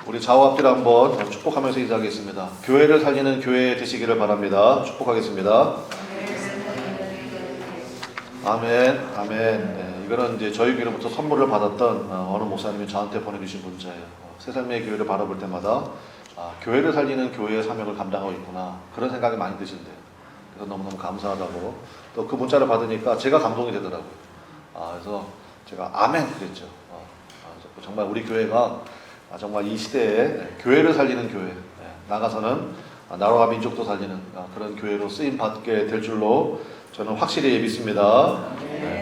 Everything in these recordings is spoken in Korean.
우리 좌우 앞뒤로 한번 축복하면서 인사하겠습니다. 교회를 살리는 교회 되시기를 바랍니다. 축복하겠습니다. 아멘, 아멘. 네, 이거는 이제 저희 교회로부터 선물을 받았던 어느 목사님이 저한테 보내주신 문자예요. 새삼의 교회를 바라볼 때마다 교회를 살리는 교회의 사명을 감당하고 있구나, 그런 생각이 많이 드신대요. 그래서 너무너무 감사하다고. 또 그 문자를 받으니까 제가 감동이 되더라고요. 그래서 제가 아멘 그랬죠. 정말 우리 교회가 정말 이 시대에 교회를 살리는 교회, 나가서는 나라와 민족도 살리는 그런 교회로 쓰임 받게 될 줄로 저는 확실히 믿습니다.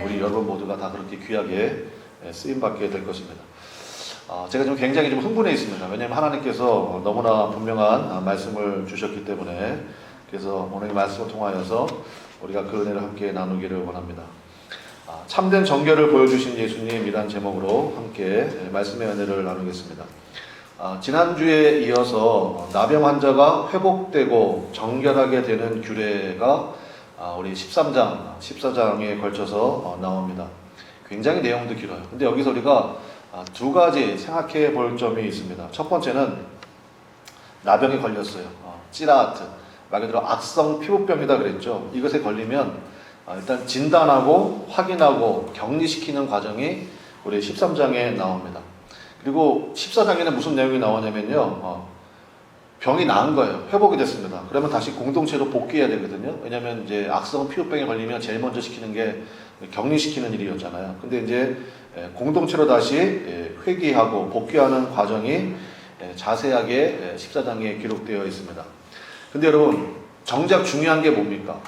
우리 여러분 모두가 다 그렇게 귀하게 쓰임 받게 될 것입니다. 제가 지금 굉장히 좀 흥분해 있습니다. 왜냐하면 하나님께서 너무나 분명한 말씀을 주셨기 때문에. 그래서 오늘 이 말씀을 통하여서 우리가 그 은혜를 함께 나누기를 원합니다. 참된 정결을 보여주신 예수님이란 제목으로 함께 말씀의 은혜를 나누겠습니다. 지난주에 이어서 나병 환자가 회복되고 정결하게 되는 규례가 우리 13장, 14장에 걸쳐서 나옵니다. 굉장히 내용도 길어요. 근데 여기서 우리가 두 가지 생각해 볼 점이 있습니다. 첫 번째는 나병에 걸렸어요. 찌라아트, 말 그대로 악성 피부병이다 그랬죠. 이것에 걸리면 일단 진단하고 확인하고 격리시키는 과정이 우리 13장에 나옵니다. 그리고 14장에는 무슨 내용이 나오냐면요, 병이 나은 거예요. 회복이 됐습니다. 그러면 다시 공동체로 복귀해야 되거든요. 왜냐하면 이제 악성 피부병에 걸리면 제일 먼저 시키는 게 격리시키는 일이었잖아요. 근데 이제 공동체로 다시 회귀하고 복귀하는 과정이 자세하게 14장에 기록되어 있습니다. 근데 여러분, 정작 중요한 게 뭡니까?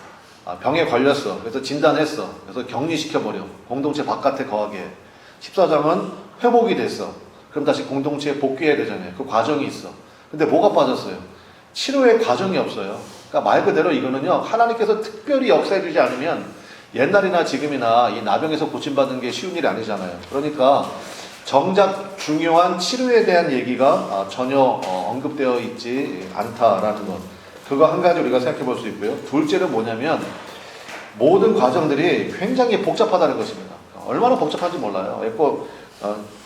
병에 걸렸어. 그래서 진단했어. 그래서 격리시켜버려. 공동체 바깥에 거하게. 14장은 회복이 됐어. 그럼 다시 공동체에 복귀해야 되잖아요. 그 과정이 있어. 근데 뭐가 빠졌어요? 치료의 과정이 없어요. 그러니까 말 그대로 이거는요, 하나님께서 특별히 역사해주지 않으면 옛날이나 지금이나 이 나병에서 고침받는 게 쉬운 일이 아니잖아요. 그러니까 정작 중요한 치료에 대한 얘기가 전혀 언급되어 있지 않다라는 것. 그거 한 가지 우리가 생각해 볼 수 있고요. 둘째는 뭐냐면 모든 과정들이 굉장히 복잡하다는 것입니다. 얼마나 복잡한지 몰라요.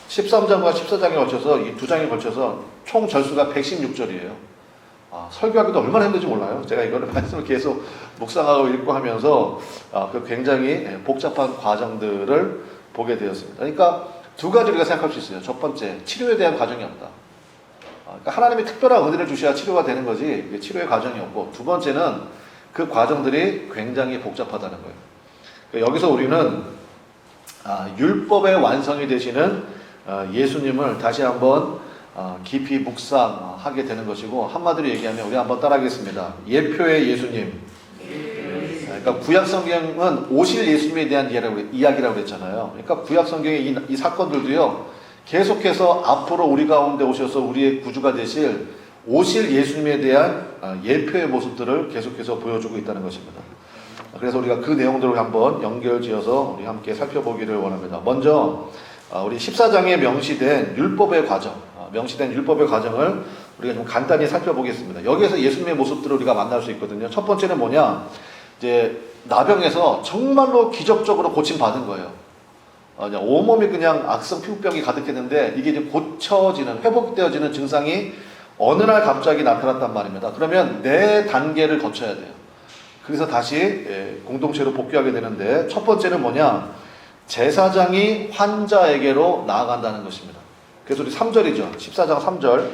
13장과 14장에 걸쳐서 이 두 장에 걸쳐서 총 절수가 116절이에요. 설교하기도 얼마나 힘든지 몰라요. 제가 이거를 말씀을 계속 묵상하고 읽고 하면서 그 굉장히 복잡한 과정들을 보게 되었습니다. 그러니까 두 가지 우리가 생각할 수 있어요. 첫 번째, 치료에 대한 과정이 없다. 그러니까 하나님이 특별한 은혜를 주셔야 치료가 되는 거지 치료의 과정이 없고, 두 번째는 그 과정들이 굉장히 복잡하다는 거예요. 그러니까 여기서 우리는 율법의 완성이 되시는 예수님을 다시 한번 깊이 묵상하게 되는 것이고, 한마디로 얘기하면 우리 한번 따라하겠습니다. 예표의 예수님. 그러니까 구약성경은 오실 예수님에 대한 이야기라고 그랬잖아요. 그러니까 구약성경의 이 사건들도요, 계속해서 앞으로 우리 가운데 오셔서 우리의 구주가 되실 오실 예수님에 대한 예표의 모습들을 계속해서 보여주고 있다는 것입니다. 그래서 우리가 그 내용들을 한번 연결지어서 우리 함께 살펴보기를 원합니다. 먼저 우리 14장에 명시된 율법의 과정, 명시된 율법의 과정을 우리가 좀 간단히 살펴보겠습니다. 여기에서 예수님의 모습들을 우리가 만날 수 있거든요. 첫 번째는 뭐냐, 이제 나병에서 정말로 기적적으로 고침받은 거예요. 온몸이 그냥 악성 피부병이 가득했는데 이게 이제 고쳐지는, 회복되어지는 증상이 어느 날 갑자기 나타났단 말입니다. 그러면 4단계를 거쳐야 돼요. 그래서 다시 공동체로 복귀하게 되는데, 첫 번째는 뭐냐, 제사장이 환자에게로 나아간다는 것입니다. 그래서 우리 3절이죠. 14장 3절.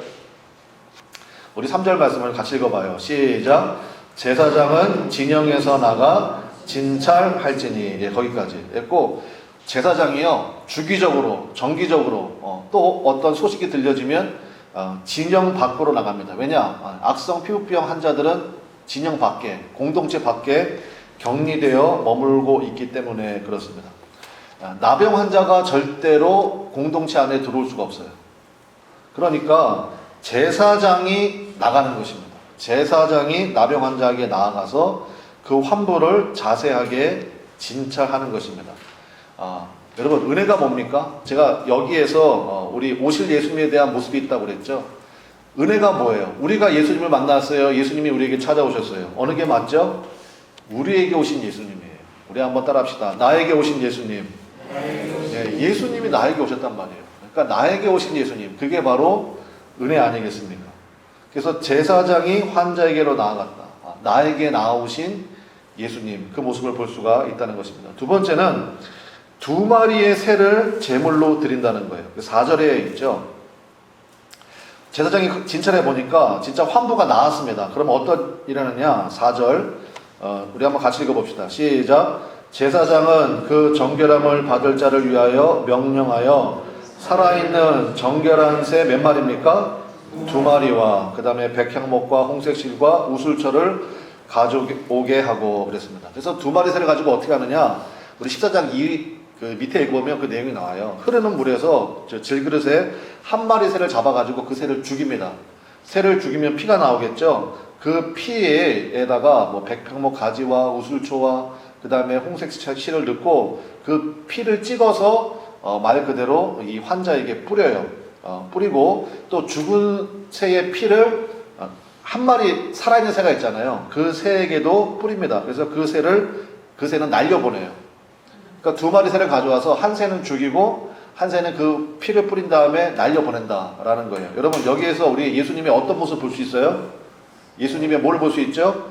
우리 3절 말씀을 같이 읽어봐요. 시작. 제사장은 진영에서 나가 진찰할지니. 거기까지 했고, 제사장이요, 주기적으로, 정기적으로 또 어떤 소식이 들려지면 진영 밖으로 나갑니다. 왜냐? 악성 피부병 환자들은 진영 밖에, 공동체 밖에 격리되어 머물고 있기 때문에 그렇습니다. 나병 환자가 절대로 공동체 안에 들어올 수가 없어요. 그러니까 제사장이 나가는 것입니다. 제사장이 나병 환자에게 나아가서 그 환부를 자세하게 진찰하는 것입니다. 여러분, 은혜가 뭡니까? 제가 여기에서 우리 오실 예수님에 대한 모습이 있다고 그랬죠. 은혜가 뭐예요? 우리가 예수님을 만났어요. 예수님이 우리에게 찾아오셨어요. 어느 게 맞죠? 우리에게 오신 예수님이에요. 우리 한번 따라합시다. 나에게 오신 예수님. 예수님이 나에게 오셨단 말이에요. 그러니까 나에게 오신 예수님, 그게 바로 은혜 아니겠습니까? 그래서 제사장이 환자에게로 나아갔다. 나에게 나아오신 예수님, 그 모습을 볼 수가 있다는 것입니다. 두 번째는 2마리의 새를 제물로 드린다는 거예요. 4절에 있죠. 제사장이 진찰해 보니까 진짜 환부가 나왔습니다. 그러면 어떤 일하느냐? 4절 우리 한번 같이 읽어봅시다. 시작. 제사장은 그 정결함을 받을 자를 위하여 명령하여 살아있는 정결한 새 몇 마리입니까? 2마리와 그 다음에 백향목과 홍색실과 우슬초를 가져오게 하고 그랬습니다. 그래서 2마리 새를 가지고 어떻게 하느냐? 우리 14장 그 밑에 읽어보면 그 내용이 나와요. 흐르는 물에서 질그릇에 1마리 새를 잡아가지고 그 새를 죽입니다. 새를 죽이면 피가 나오겠죠. 그 피에다가 뭐 백향목 가지와 우슬초와 그 다음에 홍색 실을 넣고 그 피를 찍어서 말 그대로 이 환자에게 뿌려요. 뿌리고 또 죽은 새의 피를 1마리 살아있는 새가 있잖아요. 그 새에게도 뿌립니다. 그래서 그 새는 날려보내요. 그러니까 2마리 새를 가져와서 한 새는 죽이고 한 새는 그 피를 뿌린 다음에 날려보낸다라는 거예요. 여러분 여기에서 우리 예수님의 어떤 모습을 볼 수 있어요? 예수님의 뭘 볼 수 있죠?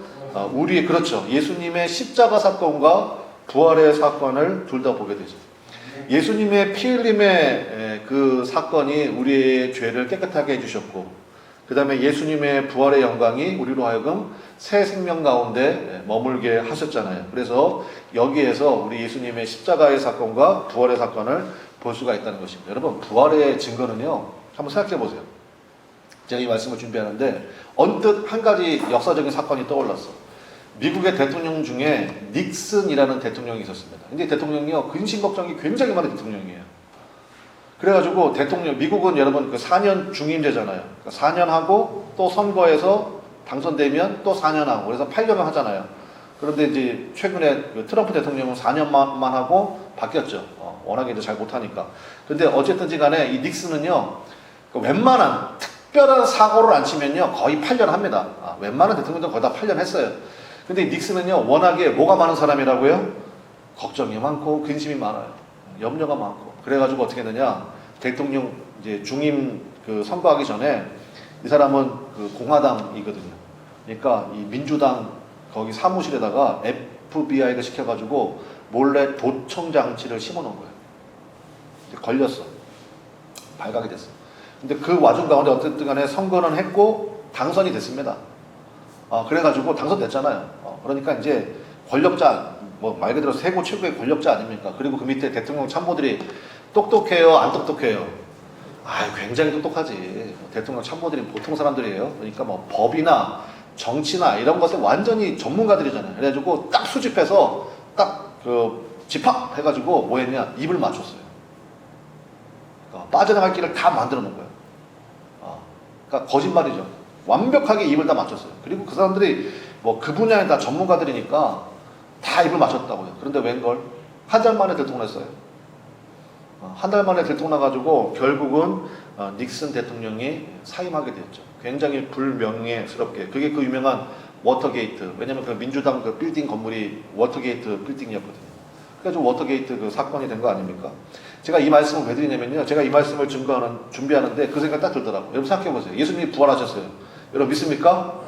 그렇죠. 예수님의 십자가 사건과 부활의 사건을 둘 다 보게 되죠. 예수님의 피 흘림의 그 사건이 우리의 죄를 깨끗하게 해주셨고 그 다음에 예수님의 부활의 영광이 우리로 하여금 새 생명 가운데 머물게 하셨잖아요. 그래서 여기에서 우리 예수님의 십자가의 사건과 부활의 사건을 볼 수가 있다는 것입니다. 여러분 부활의 증거는요. 한번 생각해 보세요. 제가 이 말씀을 준비하는데 언뜻 한 가지 역사적인 사건이 떠올랐어. 미국의 대통령 중에 닉슨이라는 대통령이 있었습니다. 근데 대통령이요 근심 걱정이 굉장히 많은 대통령이에요. 그래가지고 미국은 여러분 그 4년 중임제잖아요. 그러니까 4년 하고 또 선거에서 당선되면 또 4년 하고 그래서 8년을 하잖아요. 그런데 이제 최근에 그 트럼프 대통령은 4년만 하고 바뀌었죠. 워낙에 이제 잘 못하니까. 근데 어쨌든지 간에 이 닉슨은요 그 웬만한 특별한 사고를 안 치면요 거의 8년 합니다. 웬만한 대통령도 거의 다 8년 했어요. 근데 닉슨은요 워낙에 뭐가 많은 사람이라고요? 걱정이 많고 근심이 많아요. 염려가 많고. 그래가지고 어떻게 했느냐? 대통령 이제 중임 그 선거하기 전에 이 사람은 그 공화당이거든요. 그러니까 이 민주당 거기 사무실에다가 FBI를 시켜가지고 몰래 도청 장치를 심어놓은 거예요. 걸렸어. 발각이 됐어. 근데 그 와중 가운데 어쨌든 간에 선거는 했고 당선이 됐습니다. 그래가지고 당선됐잖아요. 그러니까 이제 권력자, 뭐 말 그대로 세고 최고의 권력자 아닙니까? 그리고 그 밑에 대통령 참모들이 똑똑해요? 안 똑똑해요? 굉장히 똑똑하지. 대통령 참모들이 보통 사람들이에요. 그러니까 뭐 법이나 정치나 이런 것에 완전히 전문가들이잖아요. 그래가지고 딱 수집해서 딱 그 집합 해가지고 뭐 했냐? 입을 맞췄어요. 빠져나갈 길을 다 만들어 놓은 거예요. 그러니까 거짓말이죠. 완벽하게 입을 다 맞췄어요. 그리고 그 사람들이 뭐 그 분야에 다 전문가들이니까 다 입을 맞췄다고요. 그런데 웬걸? 한 달 만에 들통났어요. 한 달 만에 들통나가지고 결국은 닉슨 대통령이 사임하게 되었죠. 굉장히 불명예스럽게. 그게 그 유명한 워터게이트. 왜냐면 그 민주당 그 빌딩 건물이 워터게이트 빌딩이었거든요. 그래가지고 워터게이트 그 사건이 된 거 아닙니까? 제가 이 말씀을 왜 드리냐면요. 제가 이 말씀을 준비하는데 그 생각 딱 들더라고요. 여러분 생각해보세요. 예수님이 부활하셨어요. 여러분 믿습니까?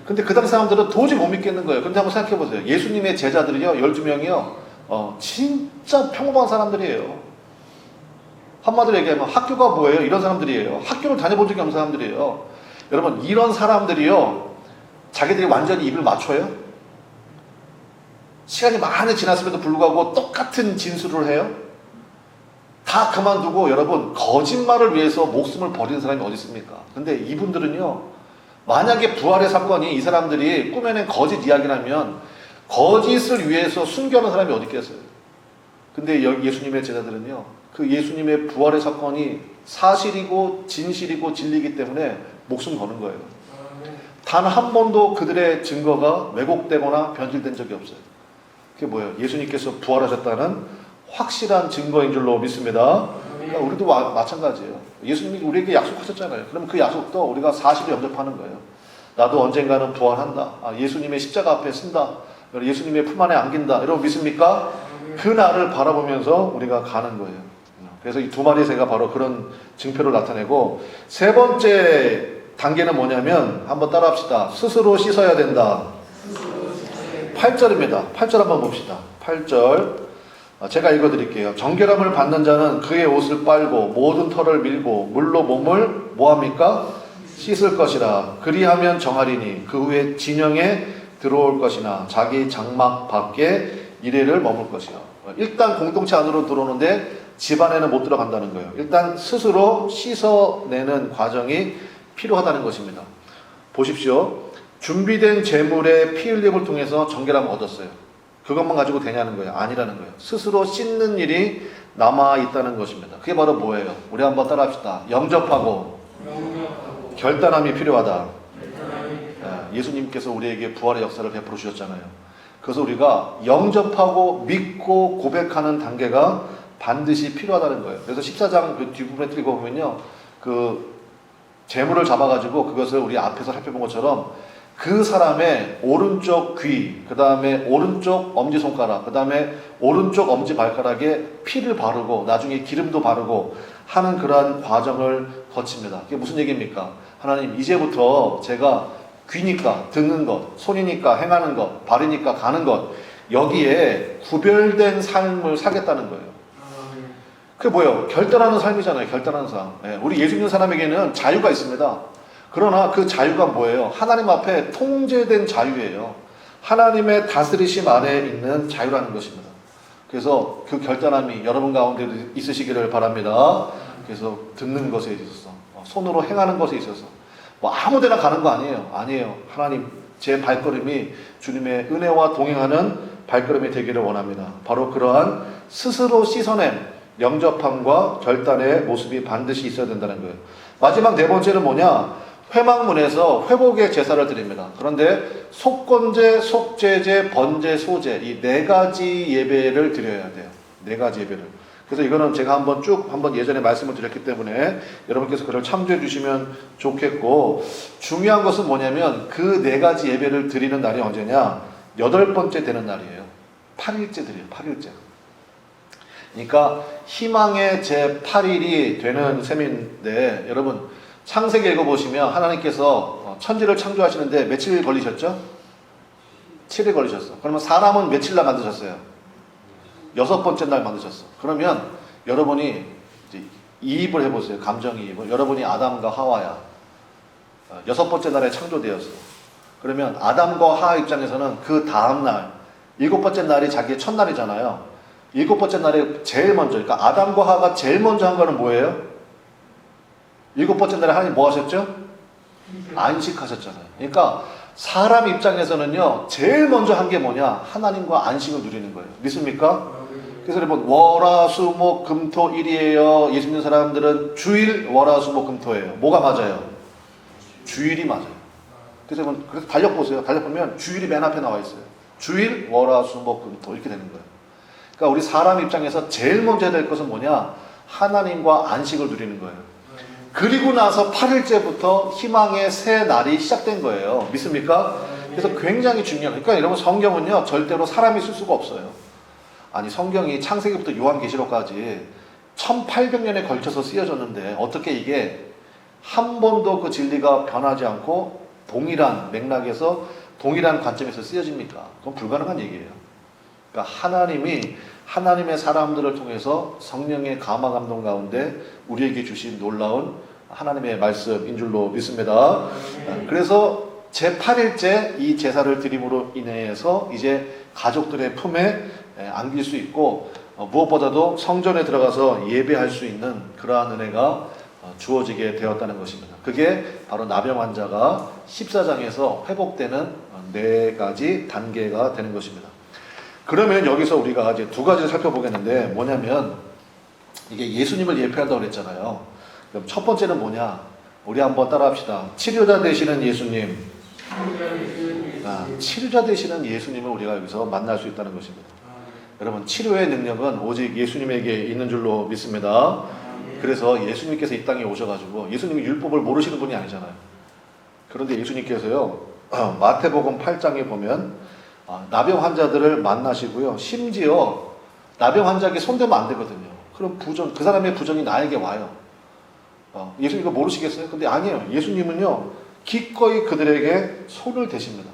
근데 그 당시 사람들은 도저히 못 믿겠는 거예요. 근데 한번 생각해보세요. 예수님의 제자들이요. 12명이요. 진짜 평범한 사람들이에요. 한마디로 얘기하면 학교가 뭐예요? 이런 사람들이에요. 학교를 다녀본 적이 없는 사람들이에요. 여러분 이런 사람들이요. 자기들이 완전히 입을 맞춰요? 시간이 많이 지났음에도 불구하고 똑같은 진술을 해요? 다 그만두고 여러분 거짓말을 위해서 목숨을 버리는 사람이 어디 있습니까? 근데 이분들은요. 만약에 부활의 사건이 이 사람들이 꾸며낸 거짓 이야기라면 거짓을 위해서 숨겨놓은 사람이 어디 있겠어요? 근데 예수님의 제자들은요. 그 예수님의 부활의 사건이 사실이고 진실이고 진리이기 때문에 목숨 거는 거예요. 단 한 번도 그들의 증거가 왜곡되거나 변질된 적이 없어요. 그게 뭐예요? 예수님께서 부활하셨다는 확실한 증거인 줄로 믿습니다. 그러니까 우리도 마찬가지예요. 예수님이 우리에게 약속하셨잖아요. 그럼 그 약속도 우리가 사실을 영접하는 거예요. 나도 언젠가는 부활한다. 예수님의 십자가 앞에 쓴다. 예수님의 품 안에 안긴다. 여러분 믿습니까? 그 날을 바라보면서 우리가 가는 거예요. 그래서 이 두 마리 새가 바로 그런 증표를 나타내고, 세 번째 단계는 뭐냐면 한번 따라합시다. 스스로 씻어야 된다. 8절입니다. 8절 한번 봅시다. 8절 제가 읽어드릴게요. 정결함을 받는 자는 그의 옷을 빨고 모든 털을 밀고 물로 몸을 뭐합니까? 씻을 것이라. 그리하면 정하리니 그 후에 진영에 들어올 것이나 자기 장막 밖에 이래를 머물 것이요. 일단 공동체 안으로 들어오는데 집 안에는 못 들어간다는 거예요. 일단 스스로 씻어내는 과정이 필요하다는 것입니다. 보십시오. 준비된 제물의 피 흘림을 통해서 정결함을 얻었어요. 그것만 가지고 되냐는 거예요. 아니라는 거예요. 스스로 씻는 일이 남아있다는 것입니다. 그게 바로 뭐예요? 우리 한번 따라합시다. 영접하고 결단함이 필요하다. 예수님께서 우리에게 부활의 역사를 베풀어 주셨잖아요. 그래서 우리가 영접하고 믿고 고백하는 단계가 반드시 필요하다는 거예요. 그래서 14장 그 뒷부분에 읽어보면요, 그 재물을 잡아가지고 그것을 우리 앞에서 살펴본 것처럼 그 사람의 오른쪽 귀, 그 다음에 오른쪽 엄지손가락, 그 다음에 오른쪽 엄지발가락에 피를 바르고 나중에 기름도 바르고 하는 그러한 과정을 거칩니다. 그게 무슨 얘기입니까? 하나님, 이제부터 제가 귀니까 듣는 것, 손이니까 행하는 것, 발이니까 가는 것, 여기에 구별된 삶을 살겠다는 거예요. 그게 뭐예요? 결단하는 삶이잖아요. 결단하는 삶. 우리 예수 믿는 사람에게는 자유가 있습니다. 그러나 그 자유가 뭐예요? 하나님 앞에 통제된 자유예요. 하나님의 다스리심 아래에 있는 자유라는 것입니다. 그래서 그 결단함이 여러분 가운데도 있으시기를 바랍니다. 그래서 듣는 것에 있어서, 손으로 행하는 것에 있어서 뭐 아무데나 가는 거 아니에요. 아니에요. 하나님, 제 발걸음이 주님의 은혜와 동행하는 발걸음이 되기를 원합니다. 바로 그러한 스스로 씻어낸 영접함과 결단의 모습이 반드시 있어야 된다는 거예요. 마지막 네 번째는 뭐냐? 회막문에서 회복의 제사를 드립니다. 그런데 속건제, 속죄제, 번제, 소제, 이 네 가지 예배를 드려야 돼요. 네 가지 예배를. 그래서 이거는 제가 한번 예전에 말씀을 드렸기 때문에 여러분께서 그걸 참조해 주시면 좋겠고, 중요한 것은 뭐냐면 그 네 가지 예배를 드리는 날이 언제냐? 8번째 되는 날이에요. 8일째 드려요. 8일째. 그러니까 희망의 제 8일이 되는 셈인데, 여러분 창세기 읽어보시면 하나님께서 천지를 창조하시는데 며칠 걸리셨죠? 7일 걸리셨어. 그러면 사람은 며칠 날 만드셨어요? 6번째 날 만드셨어. 그러면 여러분이 이제 이입을 해보세요. 감정이입을. 여러분이 아담과 하와야. 6번째 날에 창조되었어. 그러면 아담과 하와 입장에서는 그 다음날 7번째 날이 자기의 첫날이잖아요. 7번째 날에 제일 먼저, 그러니까 아담과 하와가 제일 먼저 한 거는 뭐예요? 7번째 날에 하나님 뭐 하셨죠? 안식하셨잖아요. 그러니까 사람 입장에서는요, 제일 먼저 한 게 뭐냐? 하나님과 안식을 누리는 거예요. 믿습니까? 그래서 여러분, 월화수목 금토 일이에요. 예수 믿는 사람들은 주일 월화수목 금토예요. 뭐가 맞아요? 주일이 맞아요. 그래서 여러분, 그래서 달력 보세요. 달력 보면 주일이 맨 앞에 나와 있어요. 주일 월화수목 금토 이렇게 되는 거예요. 그러니까 우리 사람 입장에서 제일 먼저 해야 될 것은 뭐냐? 하나님과 안식을 누리는 거예요. 그리고 나서 8일째부터 희망의 새 날이 시작된 거예요. 믿습니까? 그래서 굉장히 중요해요. 그러니까 여러분, 성경은요 절대로 사람이 쓸 수가 없어요. 아니, 성경이 창세기부터 요한계시록까지 1800년에 걸쳐서 쓰여졌는데 어떻게 이게 한 번도 그 진리가 변하지 않고 동일한 맥락에서 동일한 관점에서 쓰여집니까? 그건 불가능한 얘기예요. 그러니까 하나님이 하나님의 사람들을 통해서 성령의 감화 감동 가운데 우리에게 주신 놀라운 하나님의 말씀인 줄로 믿습니다. 그래서 제8일째 이 제사를 드림으로 인해서 이제 가족들의 품에 안길 수 있고, 무엇보다도 성전에 들어가서 예배할 수 있는 그러한 은혜가 주어지게 되었다는 것입니다. 그게 바로 나병 환자가 14장에서 회복되는 네 가지 단계가 되는 것입니다. 그러면 여기서 우리가 이제 두 가지를 살펴보겠는데, 뭐냐면 이게 예수님을 예표한다고 그랬잖아요. 그럼 첫 번째는 뭐냐? 우리 한번 따라합시다. 치료자 되시는 예수님. 치료자 되시는 예수님을 우리가 여기서 만날 수 있다는 것입니다. 여러분, 치료의 능력은 오직 예수님에게 있는 줄로 믿습니다. 그래서 예수님께서 이 땅에 오셔가지고, 예수님이 율법을 모르시는 분이 아니잖아요. 그런데 예수님께서요, 마태복음 8장에 보면 나병 환자들을 만나시고요, 심지어 나병 환자에게 손대면 안 되거든요. 그럼 부정, 그 사람의 부정이 나에게 와요. 예수님 이거 모르시겠어요? 근데 아니에요. 예수님은요, 기꺼이 그들에게 손을 대십니다.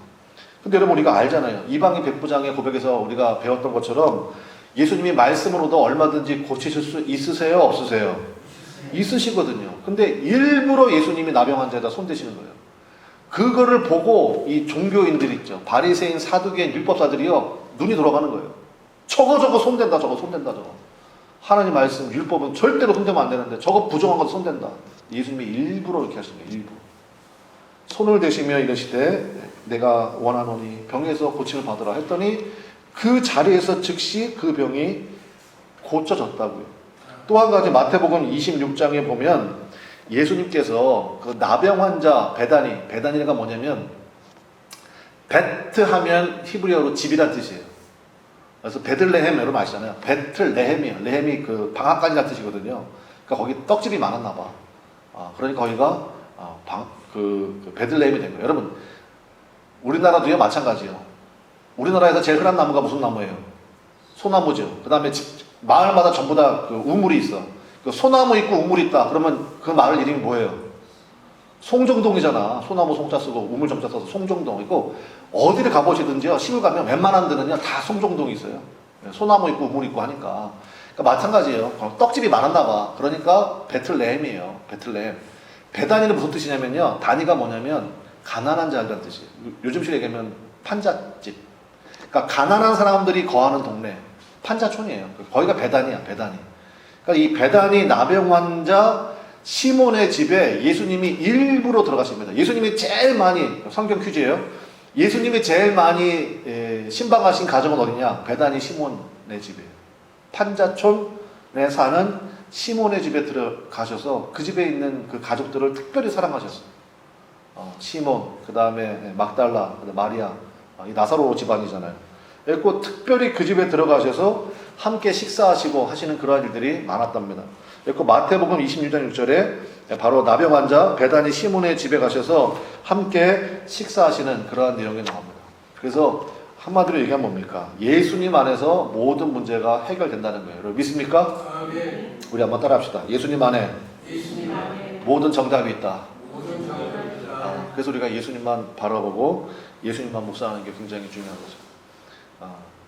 근데 여러분 우리가 알잖아요. 이방인 백부장의 고백에서 우리가 배웠던 것처럼 예수님이 말씀으로도 얼마든지 고치실 수 있으세요? 없으세요? 있으시거든요. 근데 일부러 예수님이 나병 환자에다 손대시는 거예요. 그거를 보고 이 종교인들 있죠. 바리새인, 사두개인, 율법사들이요. 눈이 돌아가는 거예요. 저거 손댄다, 저거 손댄다, 저거. 하나님 말씀, 율법은 절대로 손대면 안 되는데 저거 부정한 거 손댄다. 예수님이 일부러 이렇게 하신 거예요. 일부러. 손을 대시며 이르시되 내가 원하노니 병에서 고침을 받으라 했더니 그 자리에서 즉시 그 병이 고쳐졌다고요. 또 한 가지 마태복음 26장에 보면 예수님께서 그 나병 환자 베다니가 뭐냐면 베트 하면 히브리어로 집이란 뜻이에요. 그래서 베들레헴 여러분 아시잖아요. 베틀레헴이에요. 레헴이 그 방앗간이라는 뜻이거든요. 그러니까 거기 떡집이 많았나 봐. 그러니까 거기가 그 베들레헴이 된 거예요. 여러분 우리나라도요 마찬가지예요. 우리나라에서 제일 흔한 나무가 무슨 나무예요? 소나무죠. 그 다음에 마을마다 전부 다 그 우물이 있어. 그 소나무 있고 우물이 있다. 그러면 그 마을 이름이 뭐예요? 송정동이잖아. 소나무 송자 쓰고 우물 정자 써서 송정동. 있고 어디를 가보시든지요. 시골 가면 웬만한 데는요 다 송정동이 있어요. 소나무 있고 우물 있고 하니까. 그러니까 마찬가지예요. 떡집이 많았나 봐. 그러니까 베틀레헴이에요. 베틀레헴. 베다니는 무슨 뜻이냐면요. 단위가 뭐냐면 가난한 자라는 뜻이에요. 요즘식 얘기하면 판잣집. 그러니까 가난한 사람들이 거하는 동네. 판자촌이에요. 거기가 베다니야. 베다니. 그러니까 이 베다니 나병 환자 시몬의 집에 예수님이 일부러 들어가십니다. 예수님이 제일 많이, 성경 퀴즈예요. 예수님이 제일 많이 신방하신 가정은 어디냐? 베다니 시몬의 집이에요. 판자촌에 사는 시몬의 집에 들어가셔서 그 집에 있는 그 가족들을 특별히 사랑하셨어요. 시몬, 그 다음에 막달라, 그 다음에 마리아, 이 나사로 집안이잖아요. 그리고 특별히 그 집에 들어가셔서 함께 식사하시고 하시는 그러한 일들이 많았답니다. 그리고 마태복음 26장 6절에 바로 나병 환자 베다니 시몬의 집에 가셔서 함께 식사하시는 그러한 내용이 나옵니다. 그래서 한마디로 얘기하면 뭡니까? 예수님 안에서 모든 문제가 해결된다는 거예요. 여러분 믿습니까? 아멘. 우리 한번 따라합시다. 예수님 안에 모든 정답이 있다. 그래서 우리가 예수님만 바라보고 예수님만 묵상하는 게 굉장히 중요한 거죠.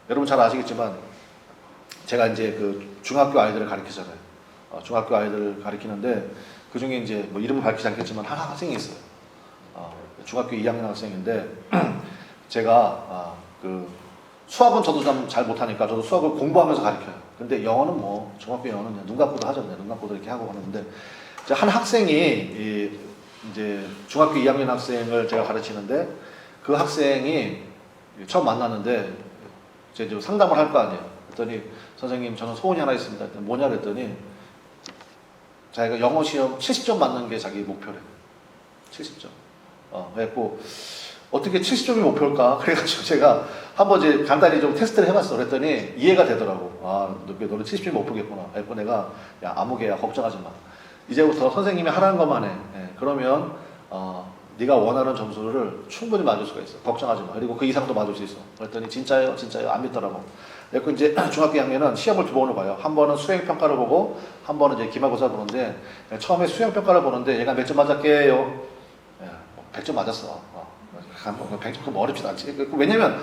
여러분 잘 아시겠지만 제가 이제 그 중학교 아이들을 가르치잖아요. 중학교 아이들을 가르치는데 그 중에 이제 뭐 이름을 밝히지 않겠지만 한 학생이 있어요. 중학교 2학년 학생인데 제가 그 수학은 저도 잘 못하니까 저도 수학을 공부하면서 가르쳐요. 근데 영어는 뭐 중학교 영어는 눈 감고도 하잖아요. 눈 감고도 이렇게 하고 하는데 한 학생이 이제 중학교 2학년 학생을 제가 가르치는데 그 학생이 처음 만났는데 이제 상담을 할 거 아니에요. 그랬더니 선생님 저는 소원이 하나 있습니다. 뭐냐 그랬더니 자기가 영어 시험 70점 맞는 게 자기 목표래. 70점. 그래갖고 어떻게 70점이 목표일까? 그래가지고 제가 한번 이제 간단히 좀 테스트를 해봤어. 그랬더니 이해가 되더라고. 너는 70점이 목표겠구나. 그래갖고 내가 야 아무개야 걱정하지 마. 이제부터 선생님이 하라는 것만 해. 그러면 네가 원하는 점수를 충분히 맞을 수가 있어. 걱정하지 마. 그리고 그 이상도 맞을 수 있어. 그랬더니 진짜요? 진짜요? 안 믿더라고. 그래서 이제 중학교 2학년은 시험을 두 번을 봐요. 한 번은 수행평가를 보고 한 번은 이제 기말고사 보는데 처음에 수행평가를 보는데 얘가 몇 점 맞았게요? 100점 맞았어. 100점 어렵지도 않지. 왜냐면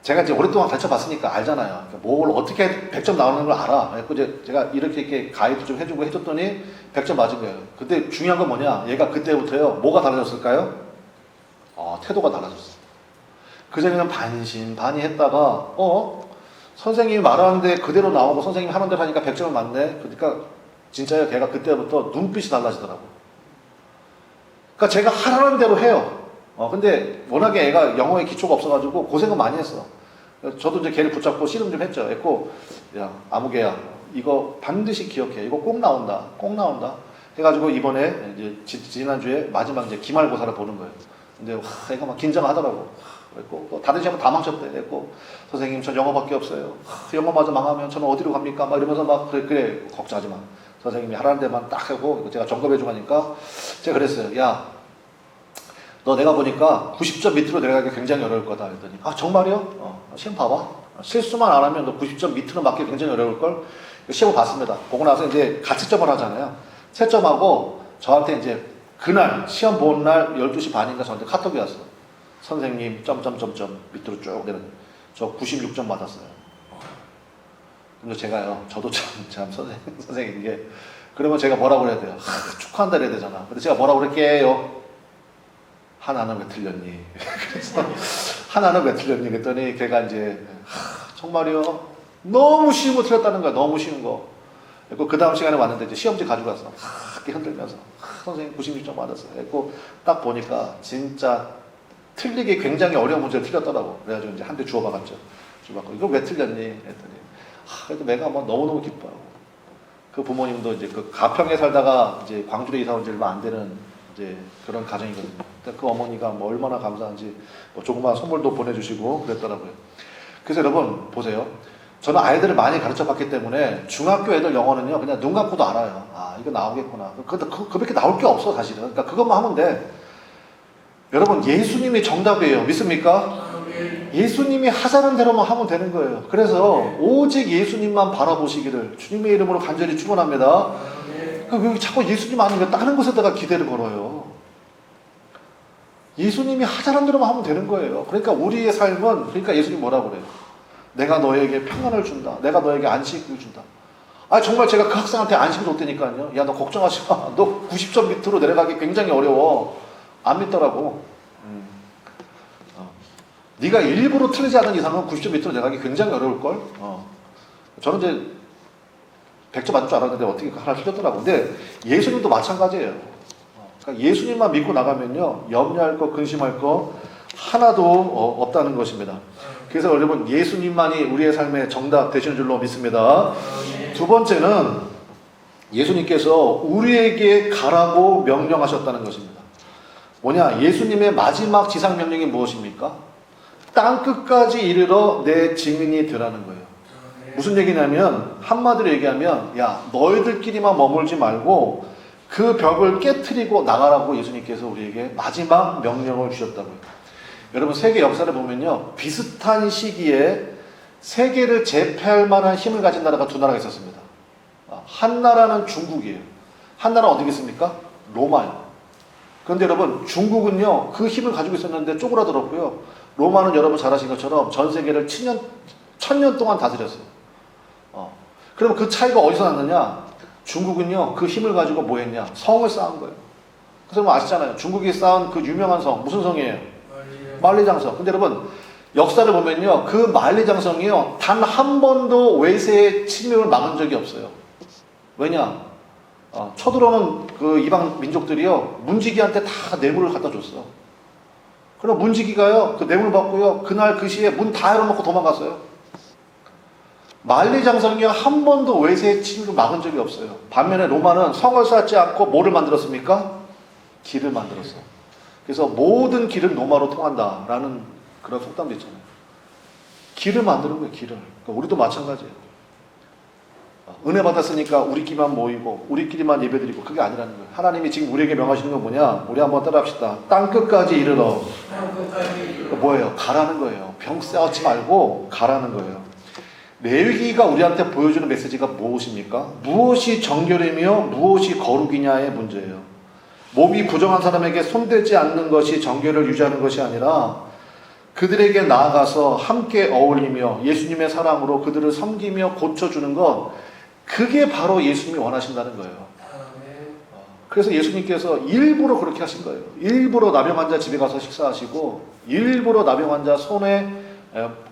제가 이제 오랫동안 가르쳐봤으니까 알잖아요. 뭘 어떻게 100점 나오는 걸 알아. 그래서 이제 제가 이렇게 가이드 좀 해주고 해줬더니 100점 맞은 거예요. 근데 중요한 건 뭐냐? 얘가 그때부터요. 뭐가 달라졌을까요? 태도가 달라졌어. 그전에는 반신반의했다가 선생님이 말하는데 그대로 나오고 선생님이 하는 대로 하니까 100점을 맞네. 그러니까 진짜요. 걔가 그때부터 눈빛이 달라지더라고. 그러니까 제가 하라는 대로 해요. 근데 워낙에 애가 영어에 기초가 없어가지고 고생은 많이 했어. 저도 이제 걔를 붙잡고 씨름 좀 했죠. 했고, 야, 아무개야, 이거 반드시 기억해. 이거 꼭 나온다. 꼭 나온다. 해가지고 이번에 이제 지난주에 마지막 이제 기말고사를 보는 거예요. 근데 애가 막 긴장하더라고. 그랬고, 다른 시험은 다 망쳤대. 그랬고, 선생님, 전 영어밖에 없어요. 영어마저 망하면 저는 어디로 갑니까? 막 이러면서 막, 그래, 걱정하지 마. 선생님이 하라는 데만 딱 하고, 제가 점검해주고 하니까, 제가 그랬어요. 야, 너 내가 보니까 90점 밑으로 내려가기 굉장히 어려울 거다. 그랬더니, 정말요? 시험 봐봐. 실수만 안 하면 너 90점 밑으로 맞기 굉장히 어려울걸? 시험을 봤습니다. 보고 나서 이제 가채점을 하잖아요. 채점하고 저한테 이제 그날 시험 본 날 12시 반인가 저한테 카톡이 왔어. 선생님 점점점점 밑으로 쭉 내려. 저 96점 받았어요. 근데 제가요, 저도 참 선생님 이게 그러면 제가 뭐라고 해야 돼요? 축하한다 해야 되잖아. 근데 제가 뭐라고 그럴게요? 하나는 왜 틀렸니? 그래서 하나는 왜 틀렸니? 그랬더니 걔가 이제 정말요 너무 쉬운 거 틀렸다는 거야. 너무 쉬운 거. 그리고 그 다음 시간에 왔는데 이제 시험지 가지고 왔어. 이렇게 흔들면서 선생님 96점 받았어요. 그리고 딱 보니까 진짜 틀리기 굉장히 어려운 문제를 틀렸더라고. 그래가지고 이제 한 대 주워박았죠. 주워박고 이거 왜 틀렸니? 했더니 그래도 내가 뭐 너무너무 기뻐하고 그 부모님도 이제 그 가평에 살다가 이제 광주로 이사 온 지 얼마 안 되는 이제 그런 가정이거든요. 근데 그 어머니가 뭐 얼마나 감사한지 뭐 조그마한 선물도 보내주시고 그랬더라고요. 그래서 여러분 보세요. 저는 아이들을 많이 가르쳐 봤기 때문에 중학교 애들 영어는요 그냥 눈 감고도 알아요. 아 이거 나오겠구나. 그밖에 나올 게 없어 사실은. 그러니까 그것만 하면 돼. 여러분 예수님이 정답이에요. 믿습니까? 예수님이 하자는 대로만 하면 되는 거예요. 그래서 오직 예수님만 바라보시기를 주님의 이름으로 간절히 축원합니다. 왜 자꾸 예수님 아니면 다른 것에다가 기대를 걸어요. 예수님이 하자는 대로만 하면 되는 거예요. 그러니까 우리의 삶은 그러니까 예수님 뭐라고 그래요? 내가 너에게 평안을 준다. 내가 너에게 안식을 준다. 아 정말 제가 그 학생한테 안식을 줬다니까요. 야 너 걱정하지 마. 너 90점 밑으로 내려가기 굉장히 어려워. 안 믿더라고. 네가 일부러 틀리지 않은 이상은 90점 밑으로 내려가기 굉장히 어려울걸. 저는 이제 100점 맞을 줄 알았는데 어떻게 하나 틀렸더라고. 근데 예수님도 마찬가지예요. 그러니까 예수님만 믿고 나가면요 염려할 거 근심할 거 하나도 없다는 것입니다. 그래서 여러분 예수님만이 우리의 삶의 정답 되시는 줄로 믿습니다. 두 번째는 예수님께서 우리에게 가라고 명령하셨다는 것입니다. 뭐냐? 예수님의 마지막 지상 명령이 무엇입니까? 땅 끝까지 이르러 내 증인이 되라는 거예요. 무슨 얘기냐면 한마디로 얘기하면 야 너희들끼리만 머물지 말고 그 벽을 깨트리고 나가라고 예수님께서 우리에게 마지막 명령을 주셨다고요. 여러분 세계 역사를 보면요 비슷한 시기에 세계를 제패할 만한 힘을 가진 나라가 두 나라가 있었습니다. 한 나라는 중국이에요. 한 나라는 어디 있습니까? 로마예요. 그런데 여러분 중국은요 그 힘을 가지고 있었는데 쪼그라들었고요. 로마는 여러분 잘 아신 것처럼 전 세계를 1000년 동안 다스렸어요. 그러면 그 차이가 어디서 났느냐? 중국은요 그 힘을 가지고 뭐 했냐? 성을 쌓은 거예요. 그래서 뭐 아시잖아요. 중국이 쌓은 그 유명한 성 무슨 성이에요? 만리장성. 근데 여러분 역사를 보면요 그 만리장성이요 단 한 번도 외세의 침입을 막은 적이 없어요. 왜냐? 쳐들어오는 그 이방 민족들이요 문지기한테 다 뇌물을 갖다 줬어. 그럼 문지기가요 그 뇌물 받고요 그날 그 시에 문 다 열어놓고 도망갔어요. 만리장성이요 한 번도 외세의 침입을 막은 적이 없어요. 반면에 로마는 성을 쌓지 않고 뭐를 만들었습니까? 길을 만들었어요. 그래서 모든 길은 로마로 통한다라는 그런 속담도 있잖아요. 길을 만드는 거예요. 길을. 그러니까 우리도 마찬가지예요. 은혜 받았으니까 우리끼리만 모이고 우리끼리만 예배드리고 그게 아니라는 거예요. 하나님이 지금 우리에게 명하시는 건 뭐냐? 우리 한번 따라합시다. 땅 끝까지 이르러. 뭐예요? 가라는 거예요. 병 쌓지 말고 가라는 거예요. 레위기가 우리한테 보여주는 메시지가 무엇입니까? 무엇이 정결이며 무엇이 거룩이냐의 문제예요. 몸이 부정한 사람에게 손대지 않는 것이 정결을 유지하는 것이 아니라 그들에게 나아가서 함께 어울리며 예수님의 사랑으로 그들을 섬기며 고쳐주는 것, 그게 바로 예수님이 원하신다는 거예요. 그래서 예수님께서 일부러 그렇게 하신 거예요. 일부러 나병 환자 집에 가서 식사하시고 일부러 나병 환자 손에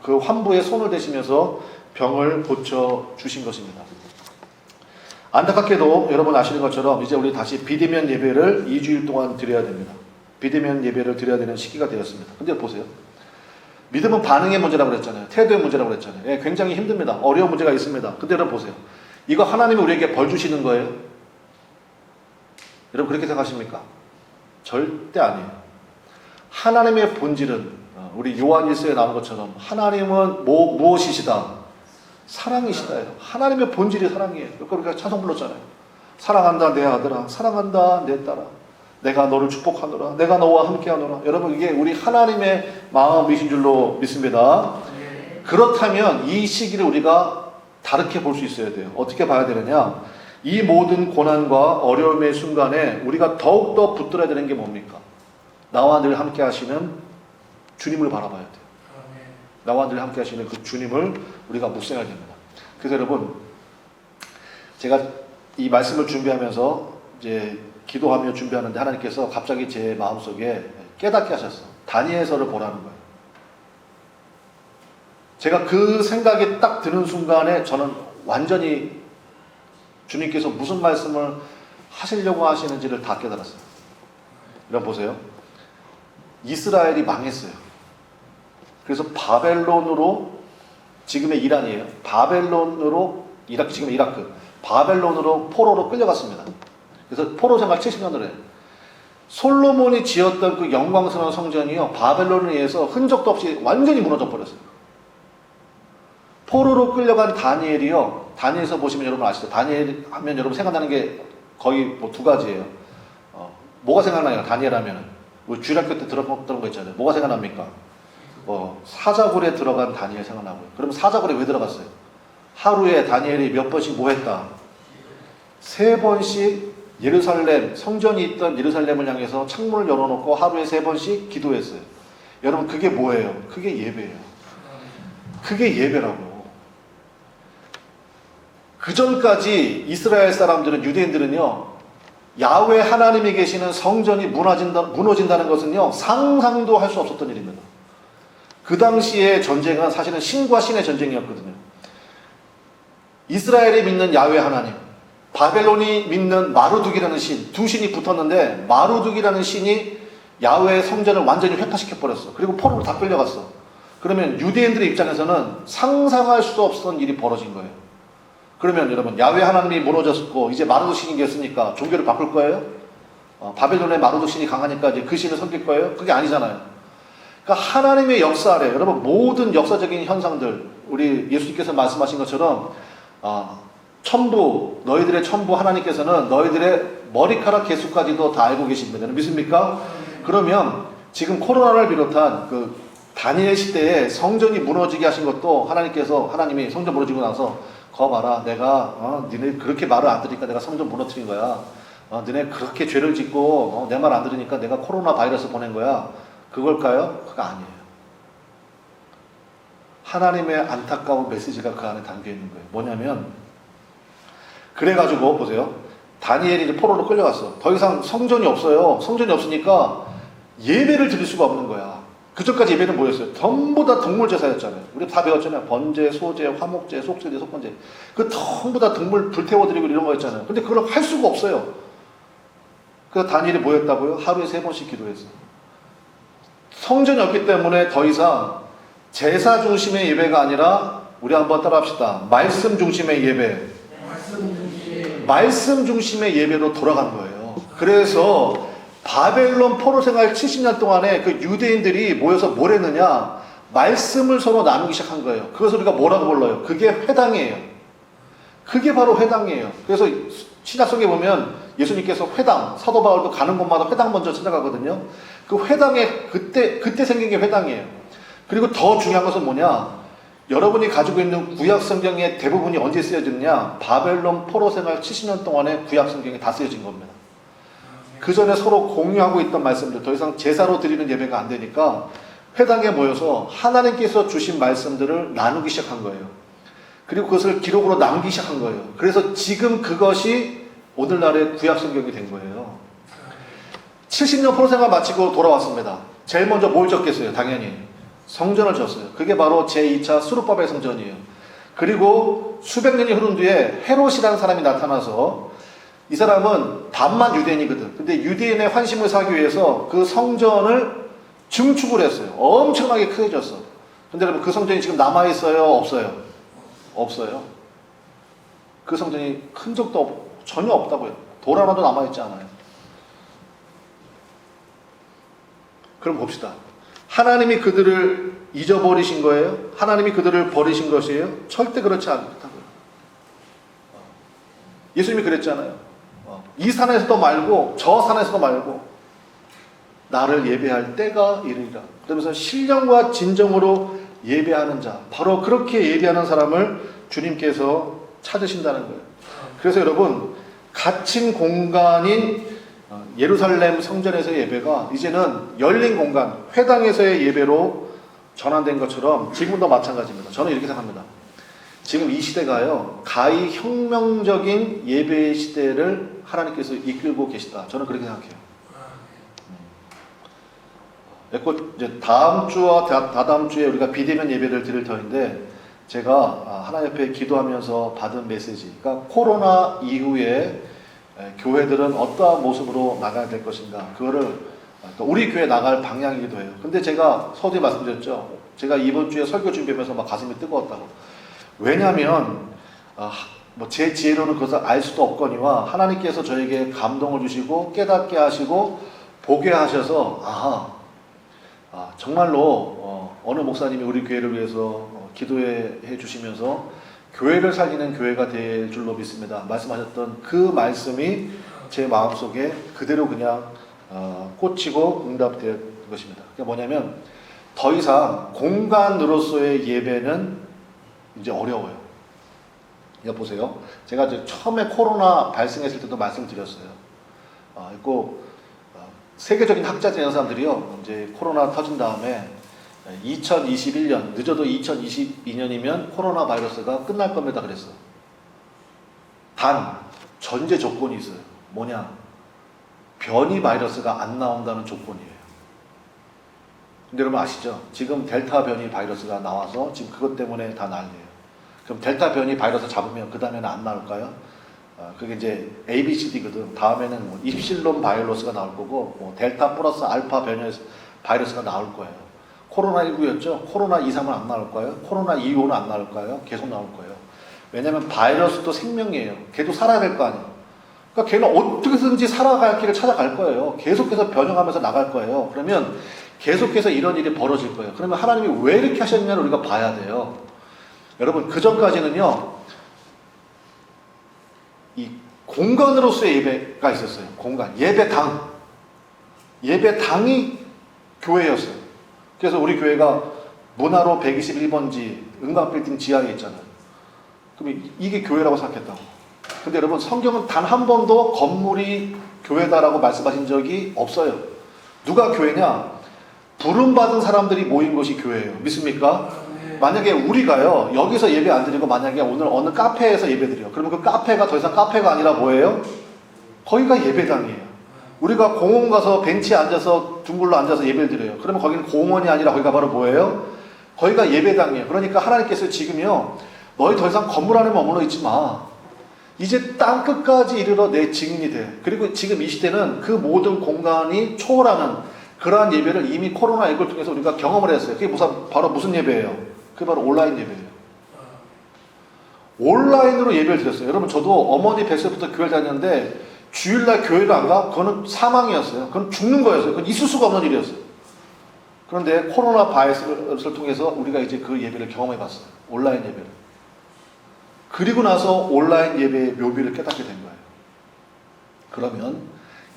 그 환부에 손을 대시면서 병을 고쳐주신 것입니다. 안타깝게도 여러분 아시는 것처럼 이제 우리 다시 비대면 예배를 2주일 동안 드려야 됩니다. 비대면 예배를 드려야 되는 시기가 되었습니다. 근데 보세요. 믿음은 반응의 문제라고 그랬잖아요. 태도의 문제라고 그랬잖아요. 예, 굉장히 힘듭니다. 어려운 문제가 있습니다. 근데 여러분 보세요. 이거 하나님이 우리에게 벌 주시는 거예요? 여러분 그렇게 생각하십니까? 절대 아니에요. 하나님의 본질은 우리 요한 1서에 나온 것처럼 하나님은 무엇이시다? 사랑이시다예요. 하나님의 본질이 사랑이에요. 그러니까 우리가 찬송 불렀잖아요. 사랑한다 내 아들아, 사랑한다 내 딸아, 내가 너를 축복하노라, 내가 너와 함께하노라. 여러분 이게 우리 하나님의 마음이신 줄로 믿습니다. 그렇다면 이 시기를 우리가 다르게 볼 수 있어야 돼요. 어떻게 봐야 되느냐? 이 모든 고난과 어려움의 순간에 우리가 더욱더 붙들어야 되는 게 뭡니까? 나와 늘 함께 하시는 주님을 바라봐야 돼요. 나와 늘 함께 하시는 그 주님을 우리가 묵상해야 됩니다. 그래서 여러분, 제가 이 말씀을 준비하면서 이제 기도하며 준비하는데 하나님께서 갑자기 제 마음속에 깨닫게 하셨어요. 다니엘서를 보라는 거예요. 제가 그 생각이 딱 드는 순간에 저는 완전히 주님께서 무슨 말씀을 하시려고 하시는지를 다 깨달았어요. 여러분 보세요. 이스라엘이 망했어요. 그래서 바벨론으로, 지금의 이란이에요. 바벨론으로, 지금의 이라크. 바벨론으로 포로로 끌려갔습니다. 그래서 포로 생활 70년을 해요. 솔로몬이 지었던 그 영광스러운 성전이요, 바벨론에 의해서 흔적도 없이 완전히 무너져 버렸어요. 포로로 끌려간 다니엘이요, 다니엘서 보시면 여러분 아시죠? 다니엘 하면 여러분 생각나는 게 거의 뭐 두 가지예요. 뭐가 생각나요? 다니엘 하면은 우리 주일학교 때 들었던 거 있잖아요. 뭐가 생각납니까? 사자굴에 들어간 다니엘 생각나고요. 그러면 사자굴에 왜 들어갔어요? 하루에 다니엘이 몇 번씩 뭐 했다? 3번씩 예루살렘, 성전이 있던 예루살렘을 향해서 창문을 열어놓고 하루에 3번씩 기도했어요. 여러분 그게 뭐예요? 그게 예배예요. 그게 예배라고. 그 전까지 이스라엘 사람들은, 유대인들은요, 야훼 하나님이 계시는 성전이 무너진다는 것은요, 상상도 할 수 없었던 일입니다. 그 당시의 전쟁은 사실은 신과 신의 전쟁이었거든요. 이스라엘이 믿는 야훼 하나님, 바벨론이 믿는 마루둑이라는 신, 두 신이 붙었는데 마루둑이라는 신이 야훼 성전을 완전히 획파시켜 버렸어. 그리고 포로로 다 끌려갔어. 그러면 유대인들의 입장에서는 상상할 수 없었던 일이 벌어진 거예요. 그러면 여러분, 야훼 하나님이 무너졌고 이제 마루둑 신이 계셨으니까 종교를 바꿀 거예요? 바벨론의 마루둑 신이 강하니까 이제 그 신을 섬길 거예요? 그게 아니잖아요. 그러니까 하나님의 역사 아래, 여러분 모든 역사적인 현상들, 우리 예수님께서 말씀하신 것처럼 천부, 너희들의 천부 하나님께서는 너희들의 머리카락 개수까지도 다 알고 계십니다. 믿습니까? 그러면 지금 코로나를 비롯한 그 다니엘 시대에 성전이 무너지게 하신 것도 하나님이 성전 무너지고 나서 거 봐라, 내가 니네 그렇게 말을 안 들으니까 내가 성전 무너뜨린 거야. 너네 그렇게 죄를 짓고 내 말 안 들으니까 내가 코로나 바이러스 보낸 거야. 그걸까요? 그거 아니에요. 하나님의 안타까운 메시지가 그 안에 담겨 있는 거예요. 뭐냐면, 그래가지고 보세요. 다니엘이 이제 포로로 끌려갔어. 더 이상 성전이 없어요. 성전이 없으니까 예배를 드릴 수가 없는 거야. 그전까지 예배는 뭐였어요? 전부 다 동물 제사였잖아요. 우리 다 배웠잖아요. 번제, 소제, 화목제, 속제제, 속번제. 그 전부 다 동물 불태워드리고 이런 거였잖아요. 근데 그걸 할 수가 없어요. 그래서 다니엘이 뭐 했다고요? 하루에 3번씩 기도했어요. 성전이 없기 때문에 더 이상 제사 중심의 예배가 아니라, 우리 한번 따라합시다. 말씀 중심의 예배. 말씀 중심의 예배로 돌아간 거예요. 그래서 바벨론 포로 생활 70년 동안에 그 유대인들이 모여서 뭘 했느냐? 말씀을 서로 나누기 시작한 거예요. 그것을 우리가 뭐라고 불러요? 그게 회당이에요. 그게 바로 회당이에요. 그래서 신약성에 보면 예수님께서 회당, 사도 바울도 가는 곳마다 회당 먼저 찾아가거든요. 그 회당에 그때 생긴 게 회당이에요. 그리고 더 중요한 것은 뭐냐? 여러분이 가지고 있는 구약 성경의 대부분이 언제 쓰여졌냐? 바벨론 포로 생활 70년 동안에 구약 성경이 다 쓰여진 겁니다. 그 전에 서로 공유하고 있던 말씀들, 더 이상 제사로 드리는 예배가 안 되니까 회당에 모여서 하나님께서 주신 말씀들을 나누기 시작한 거예요. 그리고 그것을 기록으로 남기기 시작한 거예요. 그래서 지금 그것이 오늘날의 구약 성경이 된 거예요. 70년 포로 생활 마치고 돌아왔습니다. 제일 먼저 뭘 졌겠어요? 당연히 성전을 졌어요. 그게 바로 제2차 수르바벨 성전이에요. 그리고 수백 년이 흐른 뒤에 헤롯이라는 사람이 나타나서, 이 사람은 반만 유대인이거든. 근데 유대인의 환심을 사기 위해서 그 성전을 증축을 했어요. 엄청나게 크게 졌어. 근데 여러분, 그 성전이 지금 남아있어요? 없어요? 없어요. 그 성전이 흔적도 전혀 없다고요. 돌 하나도 남아있지 않아요. 그럼 봅시다. 하나님이 그들을 잊어버리신 거예요? 하나님이 그들을 버리신 것이에요? 절대 그렇지 않다고요. 예수님이 그랬잖아요. 이 산에서도 말고 저 산에서도 말고 나를 예배할 때가 이르리라. 그러면서 신령과 진정으로 예배하는 자, 바로 그렇게 예배하는 사람을 주님께서 찾으신다는 거예요. 그래서 여러분, 갇힌 공간인 예루살렘 성전에서의 예배가 이제는 열린 공간, 회당에서의 예배로 전환된 것처럼 지금도 마찬가지입니다. 저는 이렇게 생각합니다. 지금 이 시대가요, 가히 혁명적인 예배의 시대를 하나님께서 이끌고 계시다. 저는 그렇게 생각해요. 이제 다음 주와 다다음 주에 우리가 비대면 예배를 드릴 터인데, 제가 하나님 앞에 기도하면서 받은 메시지, 그러니까 코로나 이후에 교회들은 어떠한 모습으로 나가야 될 것인가, 그거를 우리 교회 나갈 방향이기도 해요. 근데 제가 서두에 말씀드렸죠. 제가 이번 주에 설교 준비하면서 막 가슴이 뜨거웠다고. 왜냐하면 뭐 제 지혜로는 그것을 알 수도 없거니와 하나님께서 저에게 감동을 주시고 깨닫게 하시고 보게 하셔서 정말로 어느 목사님이 우리 교회를 위해서 기도해 주시면서 교회를 살리는 교회가 될 줄로 믿습니다 말씀하셨던 그 말씀이 제 마음속에 그대로 그냥 꽂히고 응답된 것입니다. 그게 뭐냐면, 더 이상 공간으로서의 예배는 이제 어려워요. 이거 보세요. 제가 이제 처음에 코로나 발생했을 때도 말씀드렸어요. 세계적인 학자들 이런 사람들이요, 이제 코로나 터진 다음에 2021년, 늦어도 2022년이면 코로나 바이러스가 끝날 겁니다 그랬어. 단 전제 조건이 있어요. 뭐냐? 변이 바이러스가 안 나온다는 조건이에요. 근데 여러분 아시죠? 지금 델타 변이 바이러스가 나와서 지금 그것 때문에 다 난리예요. 그럼 델타 변이 바이러스 잡으면 그 다음에는 안 나올까요? 그게 이제 ABCD거든. 다음에는 뭐 입실론 바이러스가 나올 거고, 뭐 델타 플러스 알파 변이 바이러스가 나올 거예요. 코로나19였죠? 코로나 2, 3은 안 나올 거예요. 코로나 2, 5는 안 나올 거예요. 계속 나올 거예요. 왜냐면 바이러스도 생명이에요. 걔도 살아야 될 거 아니에요. 그러니까 걔는 어떻게든지 살아갈 길을 찾아갈 거예요. 계속해서 변형하면서 나갈 거예요. 그러면 계속해서 이런 일이 벌어질 거예요. 그러면 하나님이 왜 이렇게 하셨냐를 우리가 봐야 돼요. 여러분, 그 전까지는요, 이 공간으로서의 예배가 있었어요. 공간, 예배당. 예배당이 교회였어요. 그래서 우리 교회가 문화로 121번지 은광빌딩 지하에 있잖아요. 그럼 이게 교회라고 생각했다고. 근데 여러분, 성경은 단 한 번도 건물이 교회다라고 말씀하신 적이 없어요. 누가 교회냐? 부름받은 사람들이 모인 것이 교회예요. 믿습니까? 만약에 우리가요, 여기서 예배 안 드리고 만약에 오늘 어느 카페에서 예배 드려요. 그러면 그 카페가 더 이상 카페가 아니라 뭐예요? 거기가 예배당이에요. 우리가 공원 가서 벤치에 앉아서 둥글러 앉아서 예배를 드려요. 그러면 거기는 공원이 아니라 거기가 바로 뭐예요? 거기가 예배당이에요. 그러니까 하나님께서 지금요, 너희 더 이상 건물 안에 머물러 있지 마. 이제 땅 끝까지 이르러 내 증인이 돼. 그리고 지금 이 시대는 그 모든 공간이 초월하는 그러한 예배를 이미 코로나19를 통해서 우리가 경험을 했어요. 그게 바로 무슨 예배예요? 그게 바로 온라인 예배예요. 온라인으로 예배를 드렸어요. 여러분, 저도 어머니 뱃속부터 교회를 다녔는데 주일날 교회를 안 가? 그거는 사망이었어요. 그건 죽는 거였어요. 그건 있을 수가 없는 일이었어요. 그런데 코로나 바이러스를 통해서 우리가 이제 그 예배를 경험해 봤어요. 온라인 예배를. 그리고 나서 온라인 예배의 묘비를 깨닫게 된 거예요. 그러면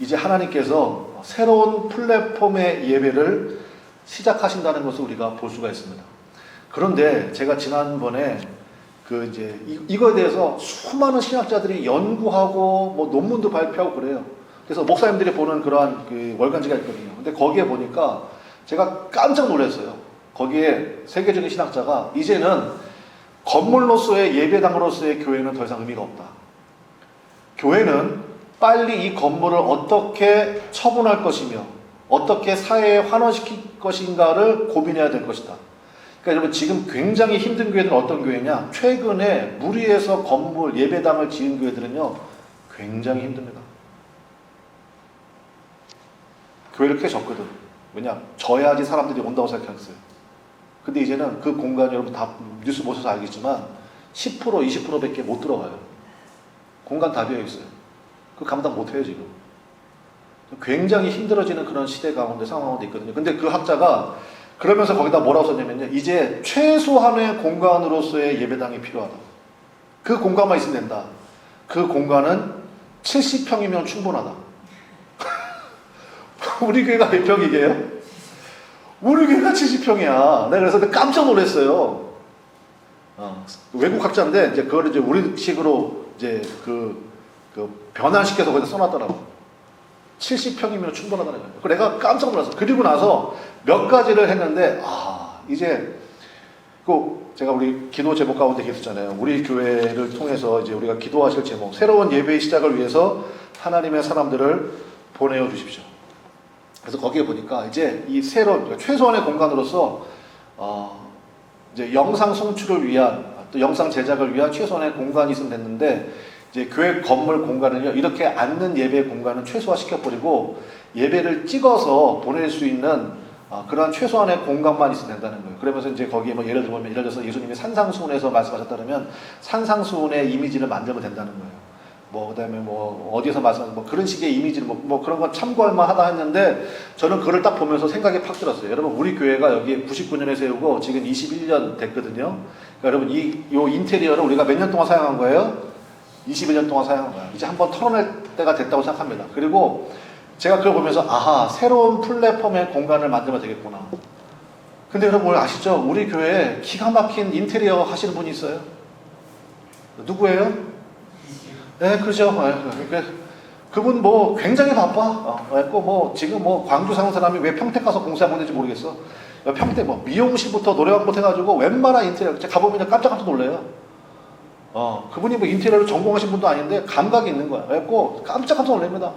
이제 하나님께서 새로운 플랫폼의 예배를 시작하신다는 것을 우리가 볼 수가 있습니다. 그런데 제가 지난번에 이거에 대해서 수많은 신학자들이 연구하고 뭐 논문도 발표하고 그래요. 그래서 목사님들이 보는 그러한 그 월간지가 있거든요. 근데 거기에 보니까 제가 깜짝 놀랐어요. 거기에 세계적인 신학자가 이제는 건물로서의 예배당으로서의 교회는 더 이상 의미가 없다. 교회는 빨리 이 건물을 어떻게 처분할 것이며 어떻게 사회에 환원시킬 것인가를 고민해야 될 것이다. 그러니까 여러분, 지금 굉장히 힘든 교회들은 어떤 교회냐? 최근에 무리해서 건물, 예배당을 지은 교회들은요, 굉장히 힘듭니다. 교회를 크게 졌거든. 왜냐? 져야지 사람들이 온다고 생각했어요. 근데 이제는 그 공간이, 여러분 다 뉴스 보셔서 알겠지만 10%, 20%밖에 못 들어가요. 공간 다 비어 있어요. 그 감당 못 해요, 지금. 굉장히 힘들어지는 그런 시대 가운데, 상황 가운데 있거든요. 근데 그 학자가 그러면서 거기다 뭐라고 썼냐면요, 이제 최소한의 공간으로서의 예배당이 필요하다. 그 공간만 있으면 된다. 그 공간은 70평이면 충분하다. 우리 교회가 몇 평이게요? 우리 교회가 70평이야. 내가 그래서 깜짝 놀랐어요. 외국 학자인데 이제 그걸 이제 우리식으로 이제 그 변환시켜서 거기다 써놨더라고. 70평이면 충분하다는 거예요. 그래서 내가 깜짝 놀랐어. 그리고 나서 몇 가지를 했는데 이제 제가 우리 기도 제목 가운데 계셨잖아요. 우리 교회를 통해서 이제 우리가 기도하실 제목, 새로운 예배의 시작을 위해서 하나님의 사람들을 보내어 주십시오. 그래서 거기에 보니까 이제 이 새로운 최소한의 공간으로서 이제 영상 송출을 위한 또 영상 제작을 위한 최소한의 공간이 있으면 됐는데 이제 교회 건물 공간을요 이렇게 앉는 예배 공간은 최소화시켜버리고 예배를 찍어서 보낼 수 있는 그러한 최소한의 공간만 있으면 된다는 거예요. 그러면서 이제 거기에 뭐 예를 들어서 예수님이 산상수훈에서 말씀하셨다면 산상수훈의 이미지를 만들면 된다는 거예요. 그다음에 어디서 말씀하는 그런 식의 이미지를 그런 건 참고할 만하다 했는데 저는 그걸 딱 보면서 생각이 팍 들었어요. 여러분 우리 교회가 여기 99년에 세우고 지금 21년 됐거든요. 그러니까 여러분 요 인테리어를 우리가 몇 년 동안 사용한 거예요? 21년 동안 사용한 거예요. 이제 한번 털어낼 때가 됐다고 생각합니다. 그리고 제가 그걸 보면서 새로운 플랫폼의 공간을 만들면 되겠구나. 근데 여러분 오늘 아시죠? 우리 교회에 기가 막힌 인테리어 하시는 분이 있어요. 누구예요? 네, 그죠. 그분 굉장히 바빠. 지금 광주 사는 사람이 왜 평택 가서 공사하고 있는지 모르겠어. 평택 미용실부터 노래방부터 해가지고 웬만한 인테리어 제가 가보면 깜짝 놀래요. 그분이 인테리어를 전공하신 분도 아닌데 감각이 있는 거야. 그래갖고 깜짝 놀랍니다.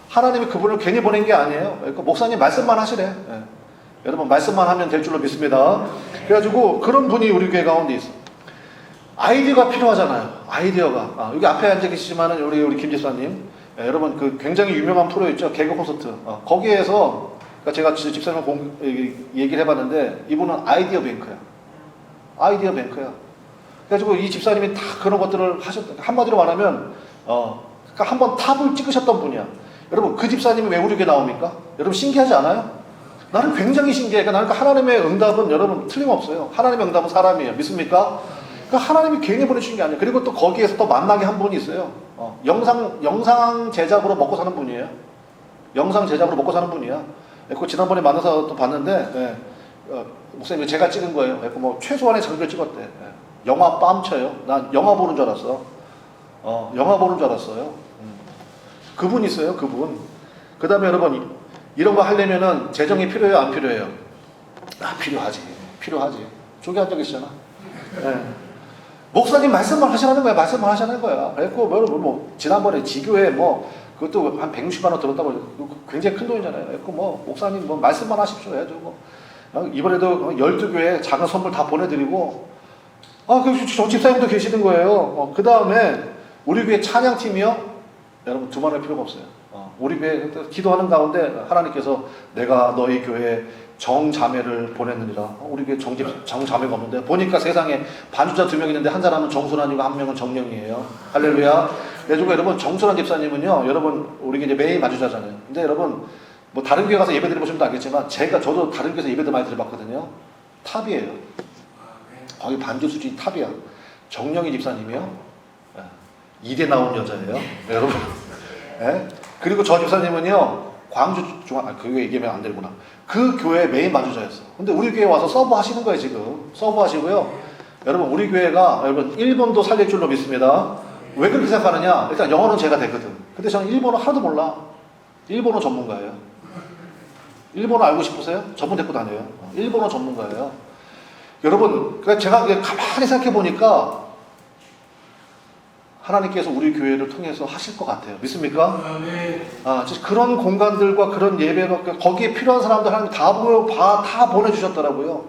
하나님이 그분을 괜히 보낸 게 아니에요. 목사님 말씀만 하시래. 여러분 말씀만 하면 될 줄로 믿습니다. 그래가지고 그런 분이 우리 교회 가운데 있어. 아이디어가 필요하잖아요. 아이디어가. 여기 앞에 앉아 계시지만은 우리 김 집사님, 여러분 굉장히 유명한 프로 있죠. 개그 콘서트. 거기에서 제가 집사님 얘기를 해봤는데 이분은 아이디어 뱅크야. 아이디어 뱅크야. 그래가지고 이 집사님이 다 그런 것들을 한마디로 말하면 그러니까 한번 탑을 찍으셨던 분이야. 여러분 그 집사님이 왜 우리 교회 나옵니까? 여러분 신기하지 않아요? 나는 굉장히 신기해. 나는 하나님의 응답은 여러분 틀림없어요. 하나님의 응답은 사람이에요. 믿습니까? 그러니까 하나님이 괜히 보내주신 게 아니에요. 그리고 또 거기에서 또 만나게 한 분이 있어요. 영상 제작으로 먹고 사는 분이에요. 영상 제작으로 먹고 사는 분이야. 지난번에 만나서 또 봤는데 목사님 제가 찍은 거예요. 최소한의 장비를 찍었대. 영화 뺨쳐요. 난 영화 보는 줄 알았어. 영화 보는 줄 알았어요. 그분 있어요. 그분. 그 다음에 여러분 이런 거 하려면은 재정이 필요해요? 안 필요해요? 필요하지. 저기 앉아 계시잖아. 목사님 말씀만 하시라는 거야. 말씀만 하시라는 거야. 그래서 지난번에 지교회 그것도 한 160만 원 들었다고 굉장히 큰 돈이잖아요. 그래서 목사님 말씀만 하십시오 해가지고 이번에도 12교회 작은 선물 다 보내드리고 저 집사님도 계시는 거예요. 그 다음에 우리 교회 찬양팀이요. 여러분 두말할 필요가 없어요. 우리 교회 기도하는 가운데 하나님께서 내가 너희 교회에 정자매를 보냈느니라. 우리 교회 정자매가 없는데 보니까 세상에 반주자 2명 있는데 한 사람은 정순환이고 한 명은 정령이에요. 할렐루야. 그래서 여러분 정순환 집사님은요. 여러분 우리 이제 매일 반주자잖아요. 근데 여러분 다른 교회 가서 예배 드려보시면 알겠지만 저도 다른 교회에서 예배도 많이 드려봤거든요. 탑이에요. 거기 반주 수준이 탑이야. 정령이 집사님이요. 이대 나온 여자예요. 여러분. 그리고 저 집사님은요. 광주 그 얘기하면 안 되구나. 그 교회 메인 반주자였어. 근데 우리 교회 와서 서브 하시는 거예요, 지금. 서브 하시고요. 여러분, 우리 교회가, 여러분, 일본도 살릴 줄로 믿습니다. 왜 그렇게 생각하느냐? 일단 영어는 제가 되거든. 근데 저는 일본어 하나도 몰라. 일본어 전문가예요. 일본어 알고 싶으세요? 전문 데리고 다녀요. 일본어 전문가예요. 여러분, 제가 가만히 생각해 보니까 하나님께서 우리 교회를 통해서 하실 것 같아요. 믿습니까? 그런 공간들과 그런 예배가 거기에 필요한 사람들 하나님 다 보내주셨더라고요.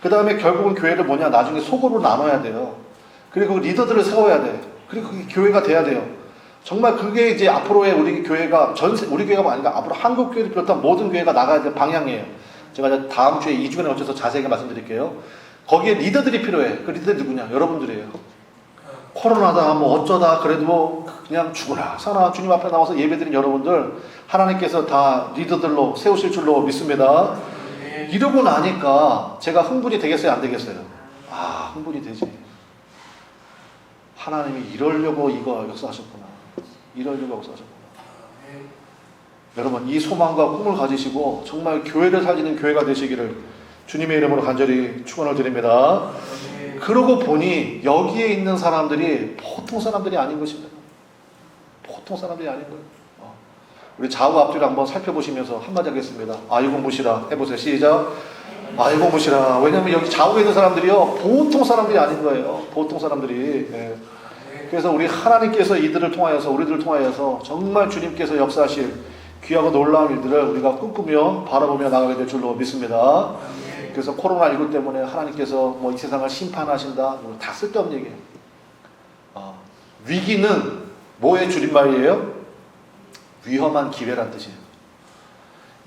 그 다음에 결국은 교회를 나중에 속으로 나눠야 돼요. 그리고 리더들을 세워야 돼. 그리고 그게 교회가 돼야 돼요. 정말 그게 이제 앞으로의 우리 교회가 우리 교회가 아니라 앞으로 한국 교회를 비롯한 모든 교회가 나가야 될 방향이에요. 제가 다음 주에 2주간에 걸쳐서 자세하게 말씀드릴게요. 거기에 리더들이 필요해. 그 리더들이 누구냐? 여러분들이에요. 코로나다 어쩌다 그래도 그냥 죽으나 사나 주님 앞에 나와서 예배드린 여러분들 하나님께서 다 리더들로 세우실 줄로 믿습니다. 이러고 나니까 제가 흥분이 되겠어요? 안 되겠어요? 흥분이 되지. 하나님이 이러려고 이거 역사하셨구나. 이러려고 역사하셨구나. 여러분 이 소망과 꿈을 가지시고 정말 교회를 살리는 교회가 되시기를 주님의 이름으로 간절히 축원을 드립니다. 그러고 보니 여기에 있는 사람들이 보통 사람들이 아닌 것입니다. 보통 사람들이 아닌 거예요. 우리 좌우 앞뒤를 한번 살펴보시면서 한마디 하겠습니다. 아이고 무시라 해보세요. 시작. 아이고 무시라. 왜냐하면 여기 좌우에 있는 사람들이요 보통 사람들이 아닌 거예요. 보통 사람들이. 예. 그래서 우리 하나님께서 이들을 통하여서 우리들을 통하여서 정말 주님께서 역사하실 귀하고 놀라운 일들을 우리가 꿈꾸며 바라보며 나가게 될 줄로 믿습니다. 그래서 코로나19 때문에 하나님께서 뭐 이 세상을 심판하신다 다 쓸데없는 얘기예요. 위기는 뭐의 줄임말이에요? 위험한 기회란 뜻이에요.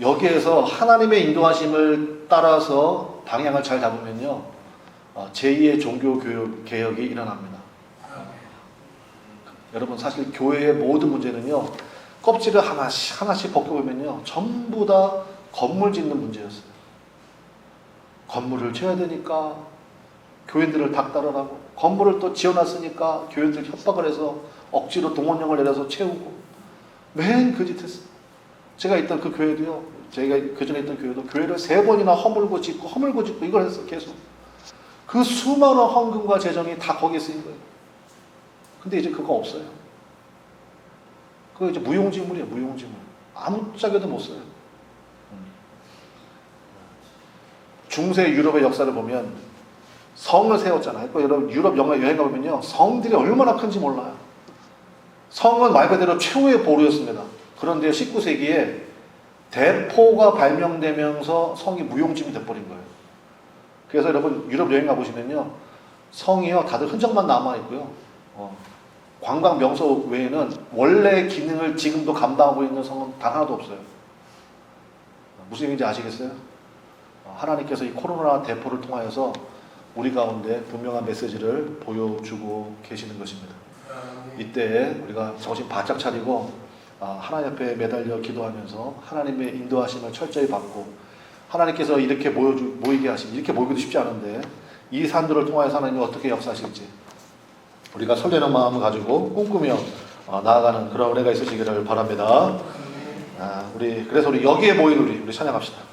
여기에서 하나님의 인도하심을 따라서 방향을 잘 잡으면요 제2의 종교개혁이 일어납니다. 여러분 사실 교회의 모든 문제는요 껍질을 하나씩 벗겨보면요 전부 다 건물 짓는 문제였어요. 건물을 지어야 되니까 교인들을 닥달하라고, 건물을 또 지어놨으니까 교인들 협박을 해서 억지로 동원령을 내려서 채우고 맨 그 짓 했어요. 제가 있던 그 교회도요, 제가 그 전에 있던 교회도 교회를 3번이나 허물고 짓고 이걸 했어요. 계속 그 수많은 헌금과 재정이 다 거기에 쓰인 거예요. 근데 이제 그거 없어요. 그거 이제 무용지물이에요. 무용지물. 아무짝에도 못 써요. 중세 유럽의 역사를 보면 성을 세웠잖아요. 여러분 유럽 여행 가보면요 성들이 얼마나 큰지 몰라요. 성은 말 그대로 최후의 보루였습니다. 그런데 19세기에 대포가 발명되면서 성이 무용지물이 돼버린 거예요. 그래서 여러분 유럽 여행 가보시면요 성이요 다들 흔적만 남아있고요 관광 명소 외에는 원래 기능을 지금도 감당하고 있는 성은 단 하나도 없어요. 무슨 얘기인지 아시겠어요? 하나님께서 이 코로나 대포를 통하여서 우리 가운데 분명한 메시지를 보여주고 계시는 것입니다. 이때 우리가 정신 바짝 차리고 하나님 앞에 매달려 기도하면서 하나님의 인도하심을 철저히 받고, 하나님께서 이렇게 모이게 하시면, 이렇게 모이기도 쉽지 않은데 이 산들을 통하여서 하나님이 어떻게 역사하실지 우리가 설레는 마음을 가지고 꿈꾸며 나아가는 그런 은혜가 있으시기를 바랍니다. 그래서 우리 여기에 모인 우리 찬양합시다.